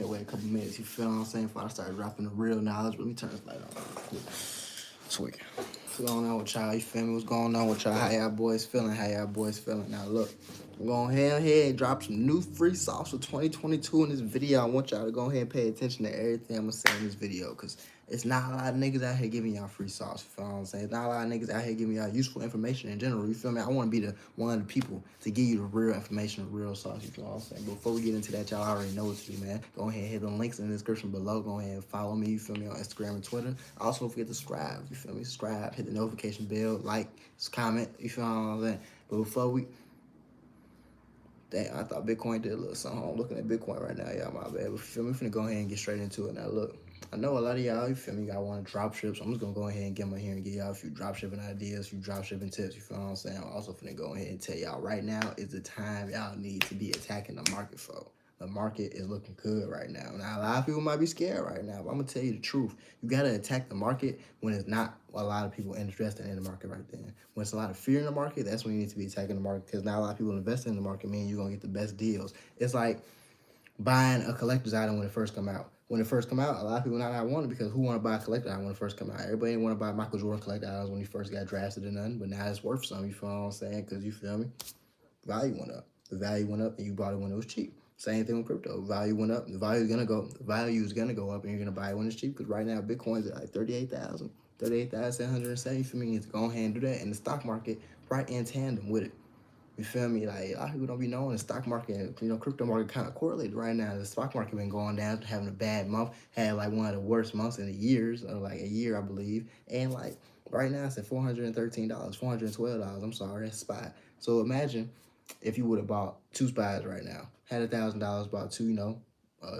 here, wait a couple minutes, you feel what I'm saying? Before I start dropping the real knowledge, let me turn this light on. Sweet. What's going on with y'all? You feel me? What's going on with y'all? How y'all boys feeling? How y'all boys feeling? Now look, I'm going ahead and drop some new free sauce for 2022 in this video. I want y'all to go ahead and pay attention to everything I'm gonna say in this video, because it's not a lot of niggas out here giving y'all free sauce. You feel what I'm saying? It's not a lot of niggas out here giving y'all useful information in general. You feel me? I want to be one of the people to give you the real information, the real sauce. You feel what I'm saying? But before we get into that, y'all already know what to do, man. Go ahead and hit the links in the description below. Go ahead and follow me. You feel me? On Instagram and Twitter. Also, don't forget to subscribe. You feel me? Subscribe. Hit the notification bell. Like, comment. You feel what I'm saying? But before we... Dang, I thought Bitcoin did a little something. I'm looking at Bitcoin right now, y'all. My bad. But you feel me? I'm finna go ahead and get straight into it. Now, look. I know a lot of y'all, you feel me, y'all want to drop ship, so I'm just going to go ahead and get my here and give y'all a few drop shipping ideas, a few drop shipping tips, you feel what I'm saying? I'm also finna go ahead and tell y'all right now is the time y'all need to be attacking the market for. The market is looking good right now. Now, a lot of people might be scared right now, but I'm going to tell you the truth. You got to attack the market when it's not a lot of people interested in the market right then. When it's a lot of fear in the market, that's when you need to be attacking the market, because not a lot of people investing in the market means you're going to get the best deals. It's like buying a collector's item when it first come out. When it first come out, a lot of people not want it, because who want to buy a collector item when it first come out? Everybody didn't want to buy Michael Jordan collector items when he first got drafted or nothing, but now it's worth something, you feel what I'm saying? Because you feel me? Value went up. The value went up and you bought it when it was cheap. Same thing with crypto. Value went up. The value is gonna go up, and you're gonna buy it when it's cheap, because right now Bitcoin's at like 38,000, 38,770. You feel me? You need to go ahead and do that, and the stock market right in tandem with it. You feel me? Like, a lot of people don't be knowing the stock market, crypto market kind of correlated right now. The stock market been going down, having a bad month, had like one of the worst months in the years, or like a year, I believe. And like right now it's at $413, $412. I'm sorry, that's SPY. So imagine if you would have bought 2 SPYs right now, had $1,000, bought 2,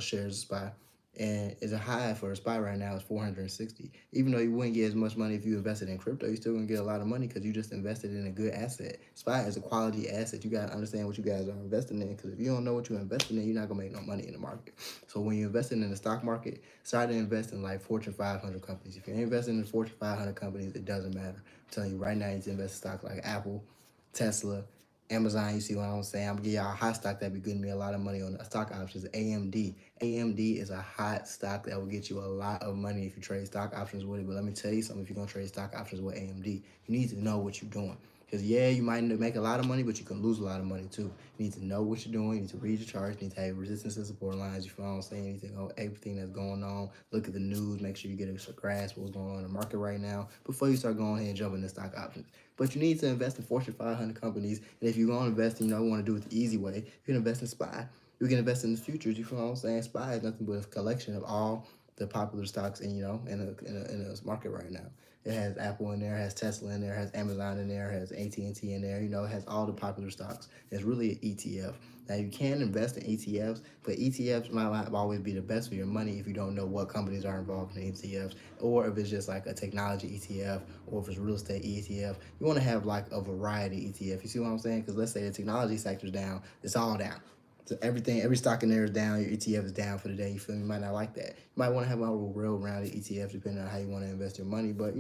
shares of SPY. And it's a high for a SPY right now is 460. Even though you wouldn't get as much money if you invested in crypto, you're still gonna get a lot of money because you just invested in a good asset. SPY is a quality asset. You gotta understand what you guys are investing in, because if you don't know what you're investing in, you're not gonna make no money in the market. So when you're investing in the stock market, start to invest in like Fortune 500 companies. If you're investing in Fortune 500 companies, it doesn't matter. I'm telling you right now, you need to invest in stock like Apple, Tesla, Amazon. You see what I'm saying? I'm gonna give y'all a hot stock that be getting me a lot of money on the stock options. AMD. AMD is a hot stock that will get you a lot of money if you trade stock options with it. But let me tell you something, if you're gonna trade stock options with AMD, you need to know what you're doing. Because yeah, you might make a lot of money, but you can lose a lot of money too. You need to know what you're doing. You need to read your charts. You need to have resistance and support lines. You feel what I'm saying? You need to know everything that's going on. Look at the news. Make sure you get a grasp of what's going on in the market right now before you start going ahead and jumping into stock options. But you need to invest in Fortune 500 companies. And if you're going to invest, want to do it the easy way, you can invest in SPY. You can invest in the futures. You feel what I'm saying? SPY is nothing but a collection of all the popular stocks in a market right now. It has Apple in there, it has Tesla in there, it has Amazon in there, it has AT&T in there. It has all the popular stocks. It's really an ETF. Now you can invest in ETFs, but ETFs might not always be the best for your money if you don't know what companies are involved in ETFs, or if it's just like a technology ETF, or if it's real estate ETF. You want to have like a variety ETF. You see what I'm saying? Because let's say the technology sector's down, it's all down. So every stock in there is down. Your ETF is down for the day. You feel me? You might not like that. You might want to have a well-rounded ETF depending on how you want to invest your money. But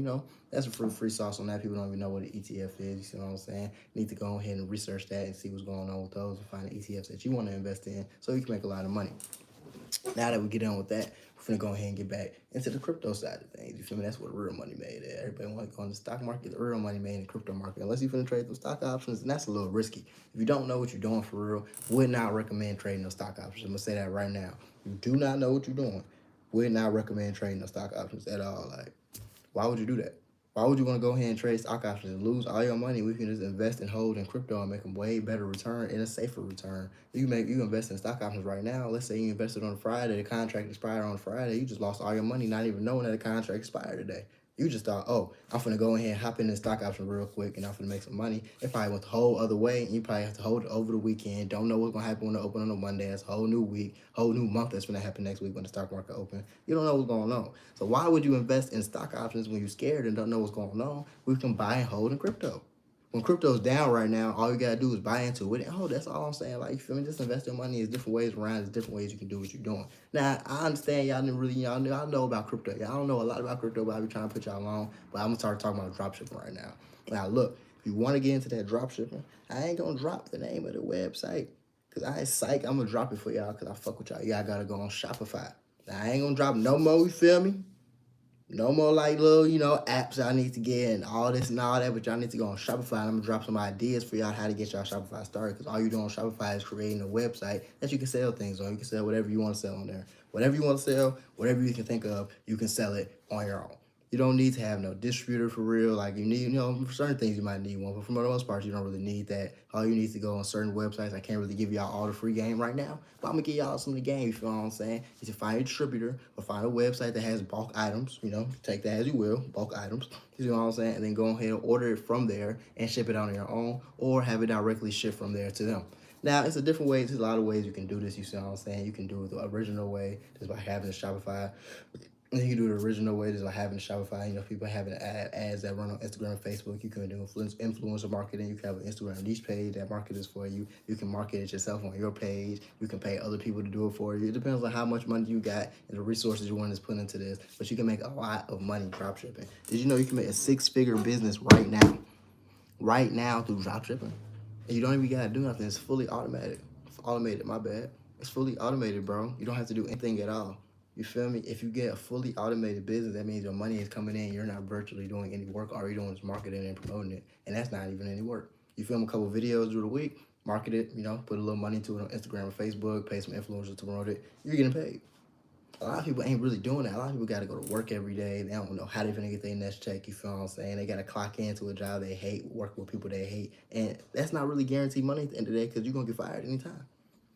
that's a free sauce on that. People don't even know what an ETF is. You see what I'm saying? You need to go ahead and research that and see what's going on with those and find the ETFs that you want to invest in so you can make a lot of money. Now that we get on with that, we're finna go ahead and get back into the crypto side of things. You feel me? That's where real money made at. Everybody want to go in the stock market. The real money made in the crypto market. Unless you finna trade those stock options, and that's a little risky. If you don't know what you're doing for real, would not recommend trading those stock options. I'm gonna say that right now. You do not know what you're doing, would not recommend trading those stock options at all. Like, why would you do that? Why would you want to go ahead and trade stock options and lose all your money? We can just invest and hold in crypto and make a way better return and a safer return. You invest in stock options right now. Let's say you invested on Friday, the contract expired on Friday. You just lost all your money, not even knowing that the contract expired today. You just thought, oh, I'm finna go ahead and hop in the stock option real quick and I'm finna make some money. It probably went the whole other way, and you probably have to hold it over the weekend. Don't know what's gonna happen when it open on a Monday. That's a whole new week, whole new month that's gonna happen next week when the stock market open. You don't know what's going on. So why would you invest in stock options when you're scared and don't know what's going on? We can buy and hold in crypto. When crypto's down right now, all you gotta do is buy into it. Oh, that's all I'm saying. Like, you feel me? Just invest your money. There's different ways around. There's different ways you can do what you're doing. Now, I understand y'all didn't really, y'all know about crypto. Y'all don't know a lot about crypto, but I be trying to put y'all on. But I'm gonna start talking about drop shipping right now. Now, look, if you want to get into that drop shipping, I ain't gonna drop the name of the website. Cause I ain't psych, I'm gonna drop it for y'all because I fuck with y'all. Y'all gotta go on Shopify. Now I ain't gonna drop no more, you feel me? No more like little, apps I need to get and all this and all that, but y'all need to go on Shopify and I'm gonna drop some ideas for y'all how to get y'all Shopify started. Cause all you do on Shopify is creating a website that you can sell things on. You can sell whatever you want to sell on there. Whatever you want to sell, whatever you can think of, you can sell it on your own. You don't need to have no distributor for real. Like you need, for certain things you might need one, but for the most part, you don't really need that. All you need to go on certain websites. I can't really give y'all all the free game right now, but I'm gonna give y'all some of the game. You feel what I'm saying? You can find a distributor or find a website that has bulk items. Take that as you will, bulk items. You know what I'm saying? And then go ahead and order it from there and ship it on your own, or have it directly shipped from there to them. Now, it's a different way. There's a lot of ways you can do this. You see what I'm saying? You can do it the original way, just by having a Shopify. And you can do the original way, just by having a Shopify. People having ads that run on Instagram and Facebook. You can do influencer marketing. You can have an Instagram niche page that markets for you. You can market it yourself on your page. You can pay other people to do it for you. It depends on how much money you got and the resources you want to put into this. But you can make a lot of money dropshipping. Did you know you can make a 6-figure business right now? Right now through dropshipping. And you don't even gotta do nothing. It's fully automated. Automated, my bad. It's fully automated, bro. You don't have to do anything at all. You feel me? If you get a fully automated business, that means your money is coming in. You're not virtually doing any work. All you're doing is marketing and promoting it. And that's not even any work. You film a couple videos through the week, market it, put a little money into it on Instagram or Facebook, pay some influencers to promote it. You're getting paid. A lot of people ain't really doing that. A lot of people got to go to work every day. They don't know how they're going to get their next check. You feel what I'm saying? They got to clock into a job they hate, work with people they hate. And that's not really guaranteed money at the end of the day because you're going to get fired anytime.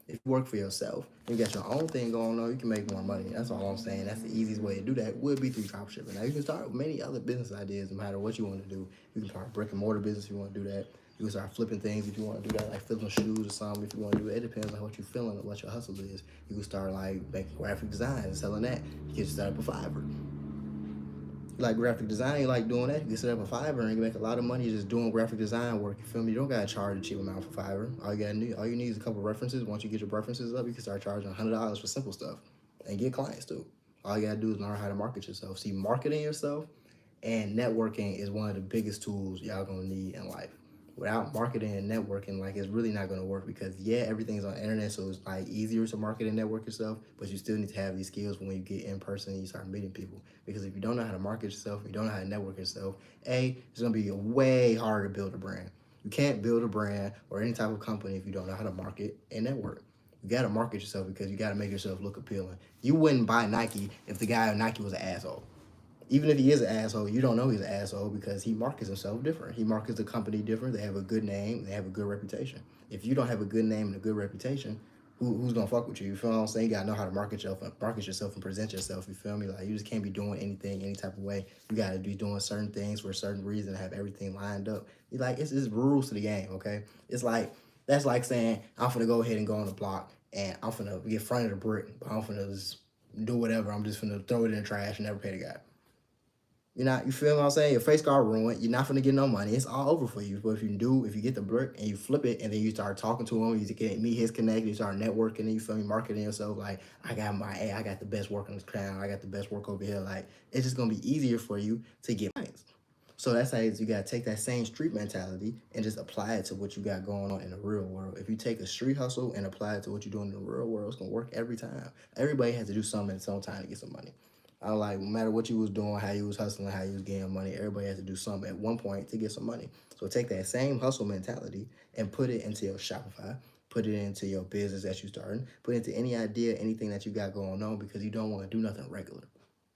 If you work for yourself, you got your own thing going on, you can make more money. That's all I'm saying. That's the easiest way to do that would be through dropshipping. Now, you can start with many other business ideas no matter what you want to do. You can start a brick and mortar business if you want to do that. You can start flipping things if you want to do that, like flipping shoes or something if you want to do it. It depends on what you're feeling and what your hustle is. You can start like making graphic design and selling that. You can start up a Fiverr. Like graphic design, you like doing that, you can set up a Fiverr and you can make a lot of money just doing graphic design work. You feel me? You don't gotta charge a cheap amount for Fiverr. All you need is a couple references. Once you get your references up, you can start charging $100 for simple stuff and get clients too. All you gotta do is learn how to market yourself. See, marketing yourself and networking is one of the biggest tools y'all gonna need in life. Without marketing and networking, like it's really not gonna work because everything's on the internet, so it's like easier to market and network yourself, but you still need to have these skills when you get in person and you start meeting people. Because if you don't know how to market yourself, if you don't know how to network yourself, it's gonna be way harder to build a brand. You can't build a brand or any type of company if you don't know how to market and network. You gotta market yourself because you gotta make yourself look appealing. You wouldn't buy Nike if the guy at Nike was an asshole. Even if he is an asshole, you don't know he's an asshole because he markets himself different. He markets the company different. They have a good name. They have a good reputation. If you don't have a good name and a good reputation, who's gonna fuck with you? You feel what I'm saying? You gotta know how to market yourself and present yourself. You feel me? Like you just can't be doing anything any type of way. You gotta be doing certain things for a certain reason, have everything lined up. It's rules to the game, okay? That's like saying I'm finna go ahead and go on the block and I'm finna get fronted a brick, but I'm finna just do whatever. I'm just finna throw it in the trash and never pay the guy. You feel what I'm saying? Your face card ruined. You're not gonna get no money. It's all over for you. But if you get the brick and you flip it and then you start talking to him, you get meet his connect, you start networking, and you feel me, marketing yourself like I got the best work on this crown, I got the best work over here. Like it's just gonna be easier for you to get clients. So that's how you gotta take that same street mentality and just apply it to what you got going on in the real world. If you take a street hustle and apply it to what you're doing in the real world, it's gonna work every time. Everybody has to do something at some time to get some money. No matter what you was doing, how you was hustling, how you was getting money, everybody has to do something at one point to get some money. So take that same hustle mentality and put it into your Shopify, put it into your business that you starting, put it into any idea, anything that you got going on because you don't want to do nothing regular.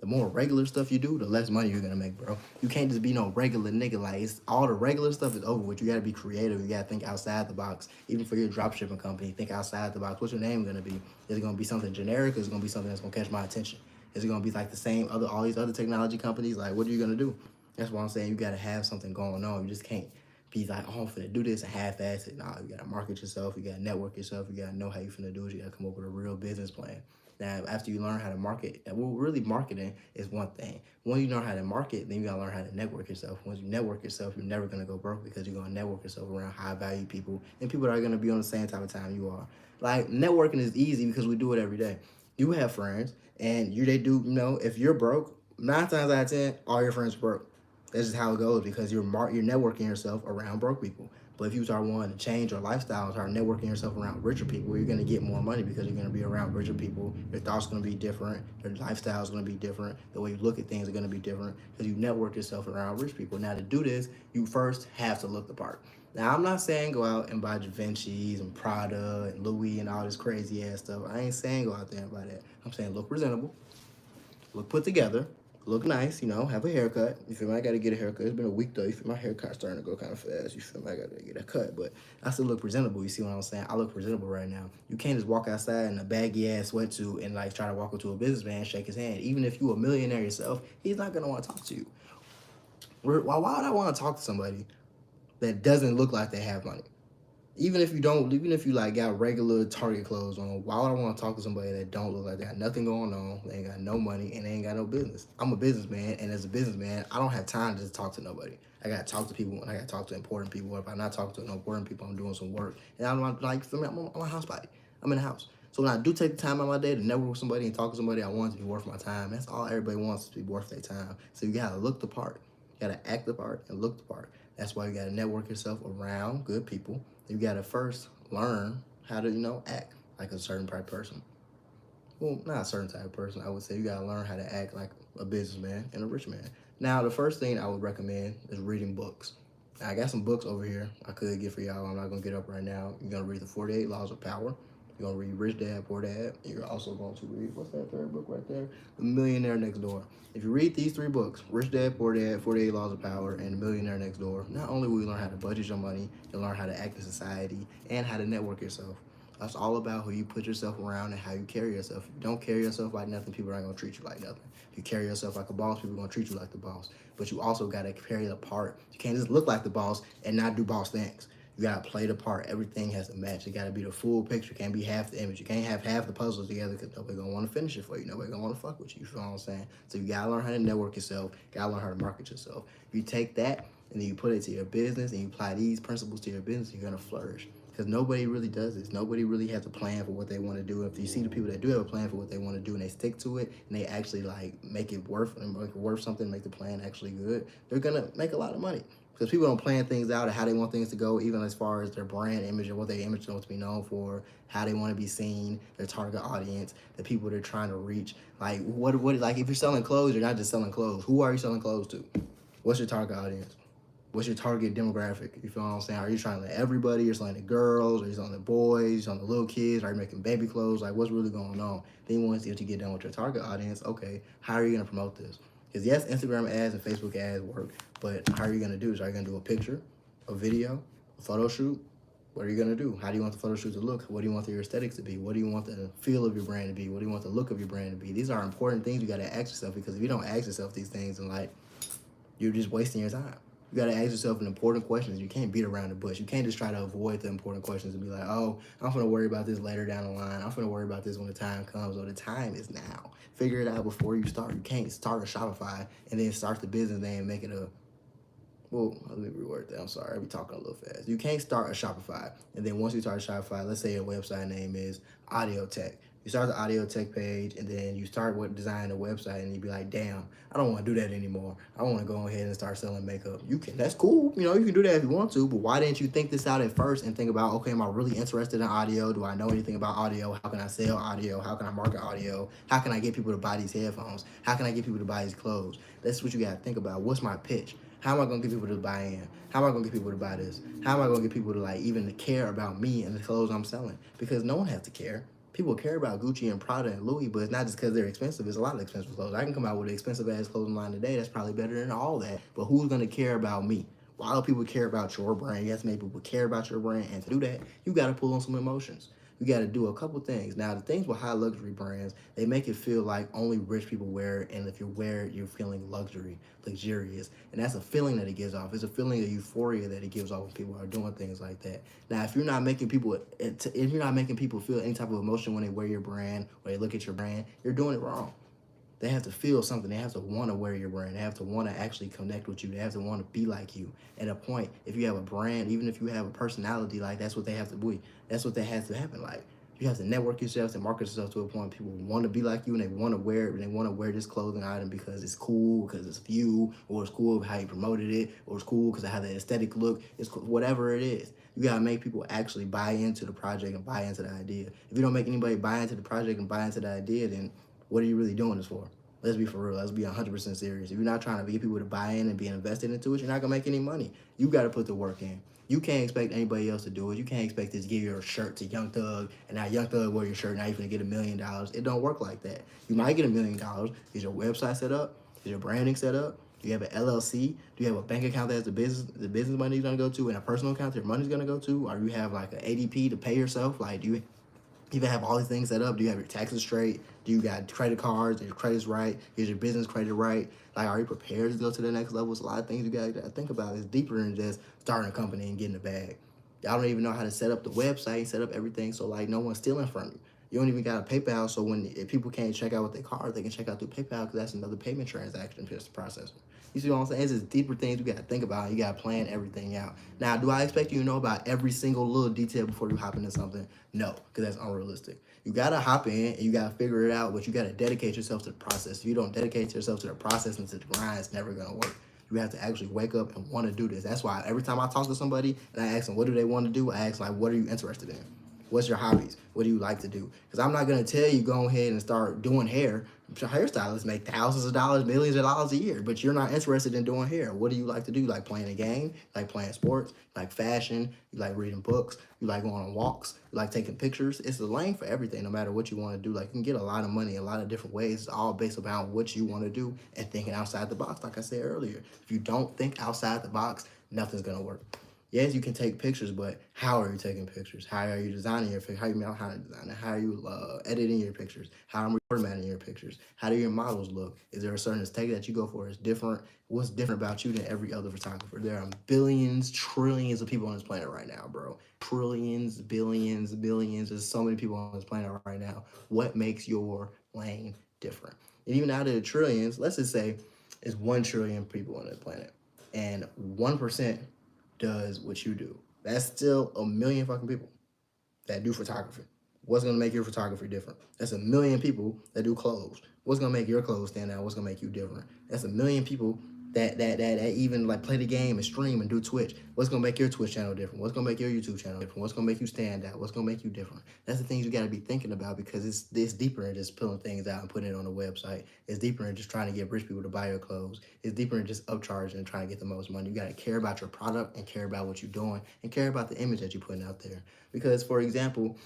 The more regular stuff you do, the less money you're gonna make, bro. You can't just be no regular nigga. Like all the regular stuff is over with. You gotta be creative. You gotta think outside the box. Even for your dropshipping company, think outside the box. What's your name gonna be? Is it gonna be something generic or is it gonna be something that's gonna catch my attention? Is it gonna be like the same all these other technology companies? Like, what are you gonna do? That's why I'm saying you gotta have something going on. You just can't be like, oh, I'm finna do this and half-ass it. Nah, you gotta market yourself. You gotta network yourself. You gotta know how you finna do it. You gotta come up with a real business plan. Now, after you learn how to market, really marketing is one thing. When you learn how to market, then you gotta learn how to network yourself. Once you network yourself, you're never gonna go broke because you're gonna network yourself around high-value people and people that are gonna be on the same type of time you are. Like, networking is easy because we do it every day. You have friends, and if you're broke, 9 times out of 10, all your friends are broke. That's just how it goes because you're networking yourself around broke people. But if you start wanting to change your lifestyle, start networking yourself around richer people, you're going to get more money because you're going to be around richer people. Your thoughts are going to be different. Your lifestyle is going to be different. The way you look at things are going to be different because you network yourself around rich people. Now, to do this, you first have to look the part. Now, I'm not saying go out and buy Givenchy's and Prada and Louis and all this crazy ass stuff. I ain't saying go out there and buy that. I'm saying look presentable, look put together, look nice, have a haircut. You feel me? I gotta get a haircut. It's been a week though. You feel my haircut's starting to go kind of fast. You feel me? I gotta get a cut, but I still look presentable. You see what I'm saying? I look presentable right now. You can't just walk outside in a baggy ass sweatsuit and like try to walk up to a businessman, shake his hand. Even if you a millionaire yourself, he's not gonna want to talk to you. Why would I want to talk to somebody that doesn't look like they have money? Even if you like got regular Target clothes on, why would I want to talk to somebody that don't look like they got nothing going on, they ain't got no money, and they ain't got no business? I'm a businessman, and as a businessman, I don't have time to just talk to nobody. I gotta talk to people, and I gotta talk to important people. If I'm not talking to no important people, I'm doing some work, and I'm like, I'm a house body. I'm in the house. So when I do take the time out of my day to network with somebody and talk to somebody, I want it to be worth my time. That's all everybody wants, to be worth their time. So you gotta look the part. You gotta act the part and look the part. That's why you gotta network yourself around good people. You gotta first learn how to, act like a certain type of person. Well, not a certain type of person. I would say you gotta learn how to act like a businessman and a rich man. Now, the first thing I would recommend is reading books. Now, I got some books over here I could get for y'all. I'm not gonna get up right now. You're gonna read the 48 Laws of Power. You're gonna read Rich Dad, Poor Dad. You're also going to read, what's that third book right there? The Millionaire Next Door. If you read these 3 books, Rich Dad, Poor Dad, 48 Laws of Power, and The Millionaire Next Door, not only will you learn how to budget your money, you'll learn how to act in society and how to network yourself. That's all about who you put yourself around and how you carry yourself. If you don't carry yourself like nothing, people aren't gonna treat you like nothing. If you carry yourself like a boss, people are gonna treat you like the boss. But you also gotta carry the part. You can't just look like the boss and not do boss things. You gotta play the part. Everything has to match. It gotta be the full picture. It can't be half the image. You can't have half the puzzles together because nobody gonna want to finish it for you. Nobody gonna want to fuck with you. You feel what I'm saying? So you gotta learn how to network yourself. You gotta learn how to market yourself. If you take that and then you put it to your business and you apply these principles to your business, you're gonna flourish. Because nobody really does this. Nobody really has a plan for what they want to do. If you see the people that do have a plan for what they want to do and they stick to it and they actually like make it worth something, make the plan actually good, they're gonna make a lot of money. Because people don't plan things out and how they want things to go, even as far as their brand image and what their image wants to be known for, how they want to be seen, their target audience, the people they're trying to reach. Like what like if you're selling clothes, you're not just selling clothes. Who are you selling clothes to? What's your target audience? What's your target demographic? You feel what I'm saying? Are you trying to let everybody? You're selling to girls? Are you selling to boys? You're selling to little kids? Are you making baby clothes? Like, what's really going on? Then once you get done with your target audience, okay, how are you going to promote this? Because yes, Instagram ads and Facebook ads work, but how are you going to do this? Are you going to do a picture, a video, a photo shoot? What are you going to do? How do you want the photo shoot to look? What do you want your aesthetics to be? What do you want the feel of your brand to be? What do you want the look of your brand to be? These are important things you got to ask yourself, because if you don't ask yourself these things, then like you're just wasting your time. You got to ask yourself an important questions. You can't beat around the bush. You can't just try to avoid the important questions and be like, oh, I'm going to worry about this later down the line. I'm going to worry about this when the time comes. Or the time is now. Figure it out before you start. You can't start a Shopify and then start the business and make it a, well, let me reword that. I'm sorry. I be talking a little fast. You can't start a Shopify. And then once you start a Shopify, let's say your website name is Audio Tech. You start the Audio Tech page, and then you start with designing a website, and you be like, damn, I don't want to do that anymore. I want to go ahead and start selling makeup. You can, that's cool. You can do that if you want to, but why didn't you think this out at first and think about, okay, am I really interested in audio? Do I know anything about audio? How can I sell audio? How can I market audio? How can I get people to buy these headphones? How can I get people to buy these clothes? That's what you got to think about. What's my pitch? How am I going to get people to buy in? How am I going to get people to buy this? How am I going to get people to like even care about me and the clothes I'm selling? Because no one has to care. People care about Gucci and Prada and Louis, but it's not just because they're expensive. It's a lot of expensive clothes. I can come out with an expensive-ass clothing line today that's probably better than all that, but who's going to care about me? Why do people care about your brand? You have to make people care about your brand, and to do that, you got to pull on some emotions. You got to do a couple things. Now, the things with high luxury brands, they make it feel like only rich people wear it, and if you wear it, you're feeling luxurious, and that's a feeling that it gives off. It's a feeling of euphoria that it gives off when people are doing things like that. Now, if you're not making people feel any type of emotion when they wear your brand or they look at your brand, you're doing it wrong. They have to feel something. They have to want to wear your brand. They have to want to actually connect with you. They have to want to be like you. At a point, if you have a brand, even if you have a personality, like that's what they have to be. That's what that has to happen. Like You have to network yourself and market yourself to a point people want to be like you and they want to wear it and they want to wear this clothing item because it's cool, because it's you, or it's cool how you promoted it, or it's cool because it has the aesthetic look. It's cool, whatever it is. You gotta make people actually buy into the project and buy into the idea. If you don't make anybody buy into the project and buy into the idea, then what are you really doing this for? Let's be for real. Let's be 100% serious. If you're not trying to get people to buy in and be invested into it, you're not gonna make any money. You got to put the work in. You can't expect anybody else to do it. You can't expect to give your shirt to Young Thug, and now Young Thug wear your shirt. Now you're gonna get $1 million. It don't work like that. You might get $1 million. Is your website set up? Is your branding set up? Do you have an LLC? Do you have a bank account that's the business money is gonna go to, and a personal account that your money's gonna go to? Or you have like an ADP to pay yourself? Like, do you even have all these things set up? Do you have your taxes straight? Do you got credit cards? Is your credit's right? Is your business credit right? Like, are you prepared to go to the next level? It's a lot of things you got to think about. It's deeper than just starting a company and getting a bag. Y'all don't even know how to set up the website, set up everything, so like no one's stealing from you. You don't even got a PayPal, so if people can't check out with their card, they can check out through PayPal because that's another payment transaction processor. You see what I'm saying? It's just deeper things you got to think about. You got to plan everything out. Now, do I expect you to know about every single little detail before you hop into something? No, because that's unrealistic. You got to hop in and you got to figure it out, but you got to dedicate yourself to the process. If you don't dedicate yourself to the process and to the grind, it's never going to work. You have to actually wake up and want to do this. That's why every time I talk to somebody and I ask them, what do they want to do? I ask, like, what are you interested in? What's your hobbies? What do you like to do? Because I'm not going to tell you go ahead and start doing hair. Hairstylists make thousands of dollars, millions of dollars a year, but you're not interested in doing hair. What do you like to do? You like playing a game? You like playing sports? You like fashion? You like reading books? You like going on walks? You like taking pictures? It's a lane for everything, no matter what you want to do. Like, you can get a lot of money a lot of different ways. It's all based upon what you want to do and thinking outside the box, like I said earlier. If you don't think outside the box, nothing's going to work. Yes, you can take pictures, but how are you taking pictures? How are you designing your pictures? How you know how to design it? How are you editing your pictures? How are you formatting your pictures? How do your models look? Is there a certain aesthetic that you go for? Is different? What's different about you than every other photographer? There are billions, trillions of people on this planet right now, bro. Trillions, billions, billions. There's so many people on this planet right now. What makes your lane different? And even out of the trillions, let's just say it's 1 trillion people on the planet, and 1% does what you do. That's still 1 million fucking people that do photography. What's gonna make your photography different? That's 1 million people that do clothes. What's gonna make your clothes stand out? What's gonna make you different? That's 1 million people that even like play the game and stream and do Twitch. What's gonna make your Twitch channel different? What's gonna make your YouTube channel different? What's gonna make you stand out? What's gonna make you different? That's the things you gotta be thinking about, because it's deeper than just pulling things out and putting it on the website. It's deeper than just trying to get rich people to buy your clothes. It's deeper than just upcharging and trying to get the most money. You gotta care about your product and care about what you're doing and care about the image that you're putting out there. Because, for example,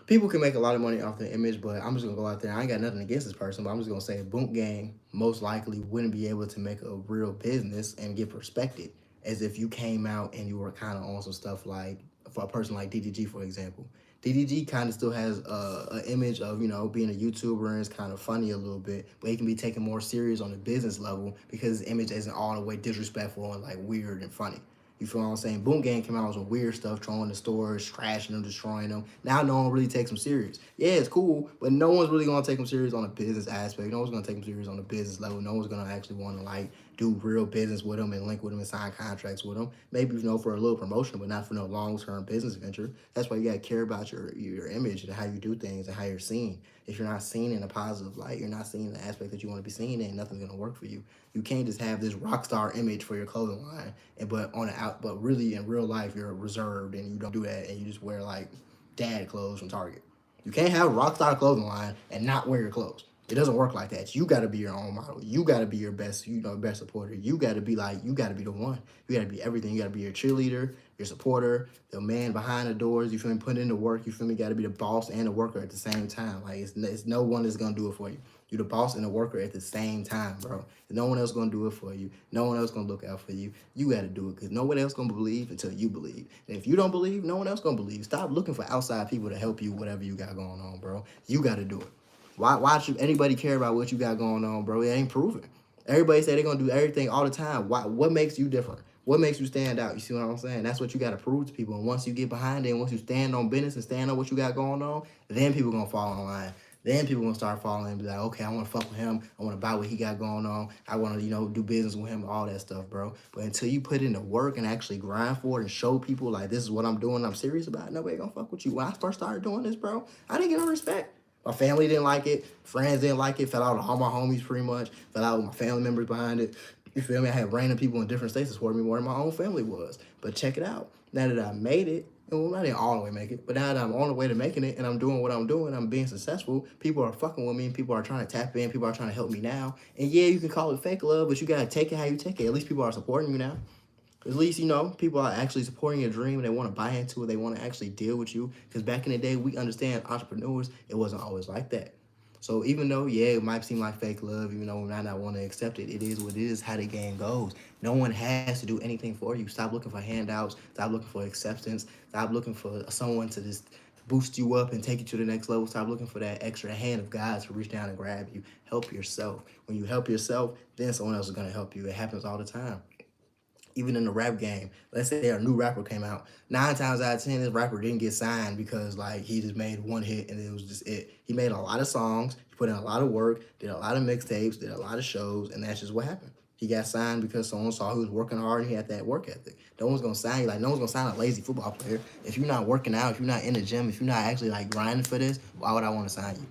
people can make a lot of money off the image, but I'm just gonna go out there. I ain't got nothing against this person, but I'm just gonna say Boom Gang most likely wouldn't be able to make a real business and get respected as if you came out and you were kind of on some stuff like, for a person like DDG, for example. DDG kind of still has an image of, you know, being a YouTuber and it's kind of funny a little bit, but he can be taken more serious on the business level because his image isn't all the way disrespectful and like weird and funny. You feel what I'm saying? Boom Gang came out with some weird stuff, trolling the stores, trashing them, destroying them. Now no one really takes them serious. Yeah, it's cool, but no one's really gonna take them serious on a business aspect. No one's gonna take them serious on a business level. No one's gonna actually want to like do real business with them and link with them and sign contracts with them. Maybe, you know, for a little promotion, but not for no long-term business venture. That's why you gotta care about your image and how you do things and how you're seen. If you're not seen in a positive light, you're not seen in the aspect that you want to be seen in, nothing's gonna work for you. You can't just have this rock star image for your clothing line, but really in real life you're reserved and you don't do that and you just wear like dad clothes from Target. You can't have a rock star clothing line and not wear your clothes. It doesn't work like that. You got to be your own model. You got to be your best, best supporter. You got to be the one. You got to be everything. You got to be your cheerleader, your supporter, the man behind the doors. You feel me? Put in the work. You feel me? Got to be the boss and the worker at the same time. Like, it's no one that's going to do it for you. You're the boss and the worker at the same time, bro. No one else gonna do it for you. No one else gonna look out for you. You gotta do it, because no one else gonna believe until you believe. And if you don't believe, no one else gonna believe. Stop looking for outside people to help you, whatever you got going on, bro. You gotta do it. Why should anybody care about what you got going on, bro? It ain't proven. Everybody say they're gonna do everything all the time. What makes you different? What makes you stand out? You see what I'm saying? That's what you gotta prove to people. And once you get behind it, and once you stand on business and stand on what you got going on, then people gonna fall in line. Then people gonna start following and be like, okay, I want to fuck with him. I want to buy what he got going on. I want to, do business with him, all that stuff, bro. But until you put in the work and actually grind for it and show people like this is what I'm doing, I'm serious about it, nobody gonna fuck with you. When I first started doing this, bro, I didn't get no respect. My family didn't like it. Friends didn't like it. Fell out with all my homies pretty much. Fell out with my family members behind it. You feel me? I had random people in different states that supported me more than my own family was. But check it out. Now that I made it, well, I didn't all the way make it, but now that I'm on the way to making it and I'm doing what I'm doing, I'm being successful, people are fucking with me and people are trying to tap in, people are trying to help me now. And yeah, you can call it fake love, but you gotta take it how you take it. At least people are supporting you now. At least, people are actually supporting your dream and they want to buy into it. They want to actually deal with you. Because back in the day, we understand entrepreneurs, it wasn't always like that. So even though, yeah, it might seem like fake love, even though we might not want to accept it, it is what it is, how the game goes. No one has to do anything for you. Stop looking for handouts. Stop looking for acceptance. Stop looking for someone to just boost you up and take you to the next level. Stop looking for that extra hand of God to reach down and grab you. Help yourself. When you help yourself, then someone else is going to help you. It happens all the time. Even in the rap game, let's say a new rapper came out. 9 times out of 10, this rapper didn't get signed because he just made one hit and it was just it. He made a lot of songs, he put in a lot of work, did a lot of mixtapes, did a lot of shows, and that's just what happened. He got signed because someone saw he was working hard and he had that work ethic. No one's gonna sign you. Like, no one's gonna sign a lazy football player. If you're not working out, if you're not in the gym, if you're not actually grinding for this, why would I want to sign you?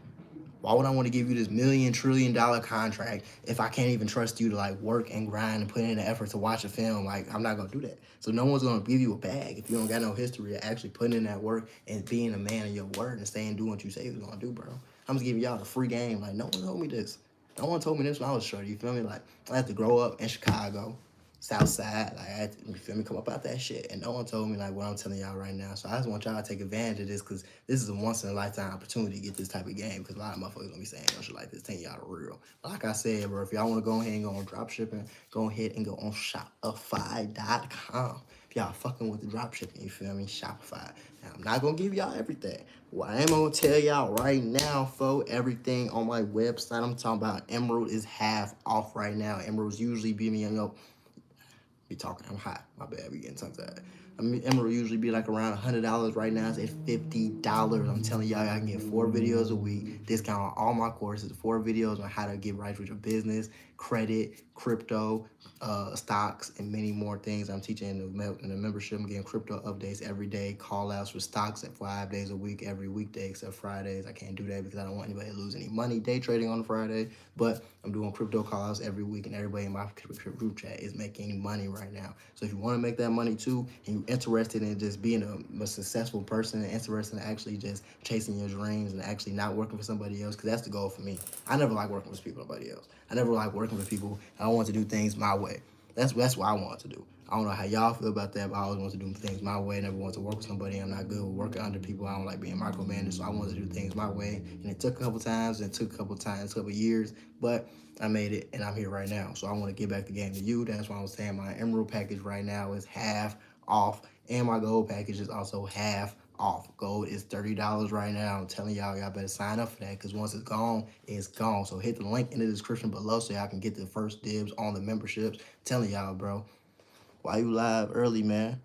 Why would I want to give you this $1 million, $1 trillion contract if I can't even trust you to work and grind and put in the effort to watch a film? I'm not gonna do that. So no one's gonna give you a bag if you don't got no history of actually putting in that work and being a man of your word and saying do what you say you're gonna do, bro. I'm just giving y'all a free game. No one told me this. No one told me this when I was short. You feel me? I had to grow up in Chicago. South Side, I had to, you feel me, come up out that shit. And no one told me what I'm telling y'all right now. So I just want y'all to take advantage of this because this is a once in a lifetime opportunity to get this type of game because a lot of motherfuckers gonna be saying no shit like this, telling y'all the real. Like I said, bro, if y'all wanna go ahead and go on drop shipping, go ahead and go on Shopify.com. If y'all fucking with the drop shipping, you feel me? Shopify. Now, I'm not gonna give y'all everything. What I am gonna tell y'all right now, folks, everything on my website, I'm talking about Emerald is half off right now. Emerald's usually be me, be talking, I'm hot. My bad, we getting tongue tied. Emerald usually be around $100 right now. It's at $50. I'm telling y'all, I can get 4 videos a week. Discount on all my courses. 4 videos on how to get right with your business, credit, crypto, stocks, and many more things. I'm teaching in the membership. I'm getting crypto updates every day. Call outs for stocks at 5 days a week, every weekday except Fridays. I can't do that because I don't want anybody to lose any money day trading on Friday. But I'm doing crypto call outs every week, and everybody in my group chat is making money right now. So if you want to make that money too, and you're interested in just being a successful person and interested in actually just chasing your dreams and actually not working for somebody else, because that's the goal for me. I never like working with people, nobody else. I never like working with people. I want to do things my way. That's what I want to do. I don't know how y'all feel about that, but I always want to do things my way. I never want to work with somebody. I'm not good with working under people. I don't like being micromanaged, so I wanted to do things my way. And it took a couple times, and it took a couple years, but I made it, and I'm here right now. So I want to give back the game to you. That's why I was saying my Emerald package right now is half off, and my Gold package is also half off. Gold is $30 right now. I'm telling y'all better sign up for that because once it's gone, it's gone. So hit the link in the description below so y'all can get the first dibs on the memberships. I'm telling y'all, bro, why you live early, man?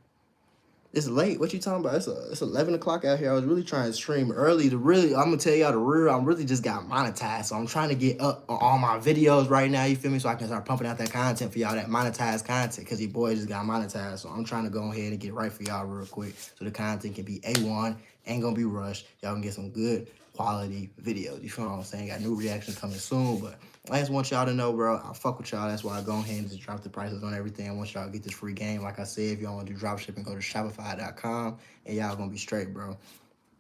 It's late. What you talking about? It's 11 o'clock out here. I was really trying to stream early I'm gonna tell y'all the real. I'm really just got monetized. So I'm trying to get up on all my videos right now. You feel me? So I can start pumping out that content for y'all, that monetized content. Cause your boy just got monetized. So I'm trying to go ahead and get right for y'all real quick. So the content can be A1. Ain't gonna be rushed. Y'all can get some good quality videos. You feel what I'm saying? Got new reactions coming soon, but I just want y'all to know, bro, I fuck with y'all. That's why I go ahead and just drop the prices on everything. I want y'all to get this free game. Like I said, if y'all want to do drop shipping, go to Shopify.com and y'all gonna be straight, bro.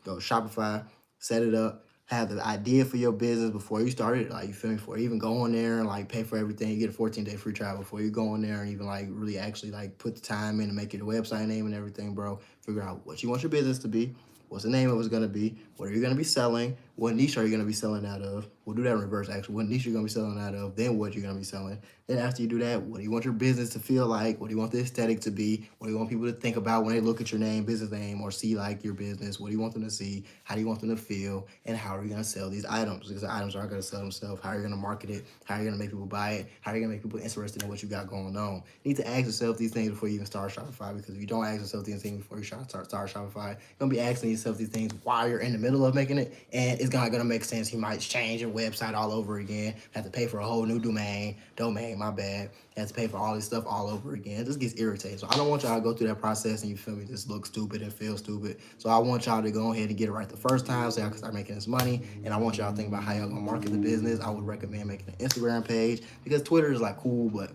Go to Shopify, set it up, have the idea for your business before you start it. You feel me? Before you even go in there and pay for everything, you get a 14-day free trial before you go in there and even really actually put the time in and make your website name and everything, bro. Figure out what you want your business to be. What's the name of it's going to be? What are you going to be selling? What niche are you going to be selling out of? We'll do that in reverse, actually. What niche you're going to be selling out of, then what you're going to be selling. Then after you do that, what do you want your business to feel like? What do you want the aesthetic to be? What do you want people to think about when they look at your name, business name, or see your business? What do you want them to see? How do you want them to feel? And how are you going to sell these items? Because the items aren't going to sell themselves. How are you going to market it? How are you going to make people buy it? How are you going to make people interested in what you got going on? You need to ask yourself these things before you even start Shopify, because if you don't ask yourself these things before you start Shopify, you're going to be asking yourself these things while you're in the middle of making it, and it's not gonna make sense. He might change your website all over again. Have to pay for a whole new domain. My bad. Have to pay for all this stuff all over again. It just gets irritating. So I don't want y'all to go through that process and you feel me, just look stupid and feel stupid. So I want y'all to go ahead and get it right the first time so y'all can start making this money. And I want y'all to think about how y'all gonna market the business. I would recommend making an Instagram page because Twitter is like cool, but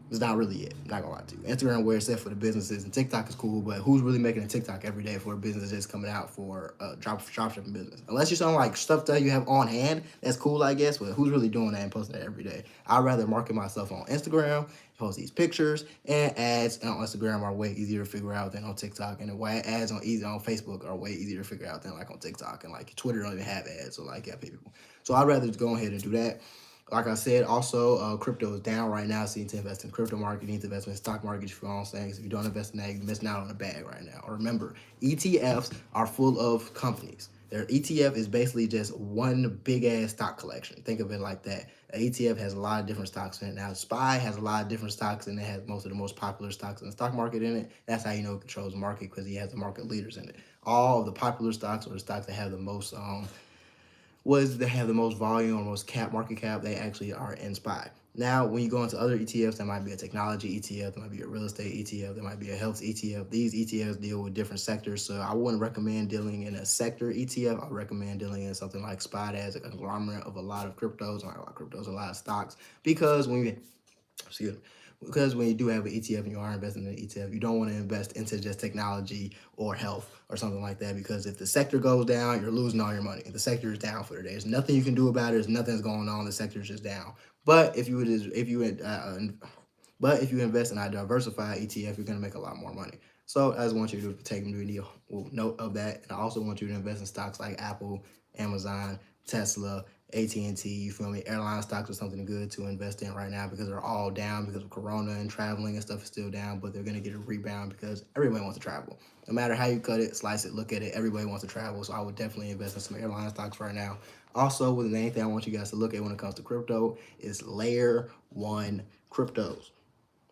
it's not really it. I'm not gonna lie to you. Instagram where it's set for the businesses, and TikTok is cool, but who's really making a TikTok every day for a business that's coming out for a dropshipping business? Unless you're something like stuff that you have on hand, that's cool, I guess, but who's really doing that and posting that every day? I'd rather market myself on Instagram, post these pictures, and ads on Instagram are way easier to figure out than on TikTok, and the ads on Facebook are way easier to figure out than like on TikTok, and like Twitter don't even have ads, so like yeah, people. So I'd rather just go ahead and do that. Like I said, also, crypto is down right now, so you need to invest in crypto market, you need to invest in the stock market, you know what I'm saying? If you don't invest in that, you're missing out on the bag right now. Remember, ETFs are full of companies. Their ETF is basically just one big-ass stock collection. Think of it like that. An ETF has a lot of different stocks in it. Now, SPY has a lot of different stocks, and it has most of the most popular stocks in the stock market in it. That's how you know it controls the market, because he has the market leaders in it. All of the popular stocks, or the stocks that have the most they have the most volume or most market cap, they actually are in SPY. Now, when you go into other ETFs, that might be a technology ETF, that might be a real estate ETF, that might be a health ETF. These ETFs deal with different sectors, so I wouldn't recommend dealing in a sector ETF. I recommend dealing in something like SPY that has a conglomerate of a lot of cryptos, a lot of stocks, because when you do have an ETF and you are investing in an ETF, you don't want to invest into just technology or health or something like that, because if the sector goes down, you're losing all your money. If the sector is down for the day, there's nothing you can do about it. There's nothing that's going on. The sector is just down. But if you invest in a diversified ETF, you're going to make a lot more money. So I just want you to take note of that. And I also want you to invest in stocks like Apple, Amazon, Tesla, AT&T, you feel me? Airline stocks are something good to invest in right now because they're all down because of Corona, and traveling and stuff is still down, but they're going to get a rebound because everybody wants to travel. No matter how you cut it, slice it, look at it, everybody wants to travel. So I would definitely invest in some airline stocks right now. Also, with the main thing I want you guys to look at when it comes to crypto is Layer 1 cryptos.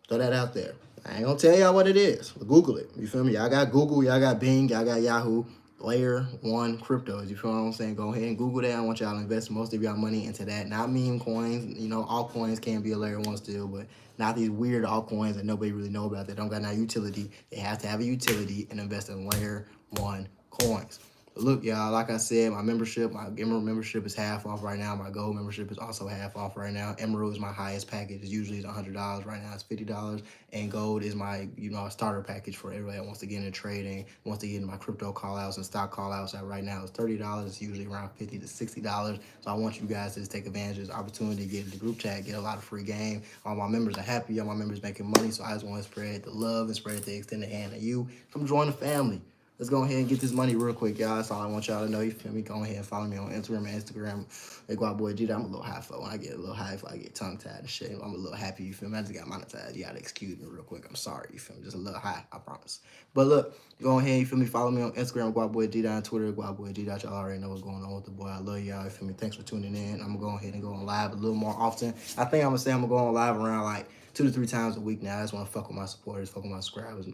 Throw that out there. I ain't gonna tell y'all what it is. Google it. You feel me? Y'all got Google, y'all got Bing, y'all got Yahoo. Layer 1 cryptos. You feel what I'm saying? Go ahead and Google that. I want y'all to invest most of y'all money into that. Not meme coins. You know, altcoins can be a Layer 1 still, but not these weird altcoins that nobody really know about that don't got no utility. They have to have a utility and invest in Layer 1 coins. But look, y'all, like I said, my Emerald membership is half off right now. My Gold membership is also half off right now. Emerald is my highest package. It's usually $100. Right now it's $50. And Gold is my, starter package for everybody that wants to get into trading, wants to get into my crypto call-outs and stock call-outs. Right now it's $30. It's usually around $50 to $60. So I want you guys to just take advantage of this opportunity to get into the group chat, get a lot of free game. All my members are happy. All my members making money. So I just want to spread the love and spread the extended hand to you. Come join the family. Let's go ahead and get this money real quick, y'all. That's all I want y'all to know. You feel me? Go ahead and follow me on Instagram at Guap G. I'm a little high for when I get a little high, if I get tongue-tied and shit. I'm a little happy, you feel me? I just got monetized. You gotta excuse me real quick. I'm sorry, you feel me? Just a little high, I promise. But look, go ahead, you feel me? Follow me on Instagram, Guap G. On Twitter, Guap G. Y'all already know what's going on with the boy. I love y'all, you feel me? Thanks for tuning in. I'm gonna go ahead and go on live a little more often. I think I'm gonna say I'm gonna go on live around like 2 to 3 times a week now. I just want to fuck with my supporters, fuck with my subscribers.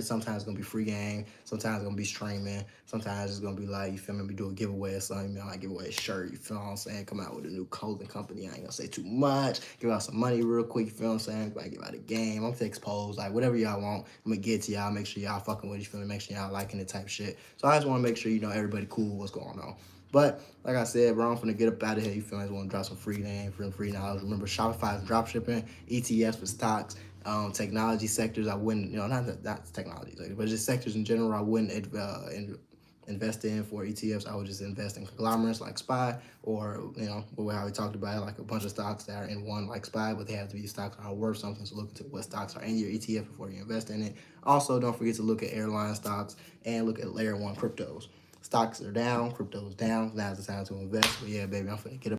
Sometimes it's gonna be free game, sometimes it's gonna be streaming, sometimes it's gonna be like, you feel me, we do a giveaway or something. I might give away a shirt, you feel what I'm saying? Come out with a new clothing company. I ain't gonna say too much. Give out some money real quick, you feel what I'm saying? Like give out a game. I'm fix polls, like whatever y'all want. I'm gonna get to y'all. Make sure y'all fucking with it, you feel me? Make sure y'all liking it type shit. So I just want to make sure everybody cool with what's going on. But like I said, bro, I'm finna get up out of here. You feel me? I just want to drop some free name, free knowledge. Remember, Shopify is dropshipping, ETFs for stocks, technology sectors. I wouldn't, not technology sectors, but just sectors in general. I wouldn't invest in for ETFs. I would just invest in conglomerates like SPY, or how we talked about it, like a bunch of stocks that are in one like SPY, but they have to be stocks that are worth something. So look into what stocks are in your ETF before you invest in it. Also, don't forget to look at airline stocks and look at Layer 1 cryptos. Stocks are down, crypto's down. Now's the time to invest. But yeah, baby, I'm finna get up.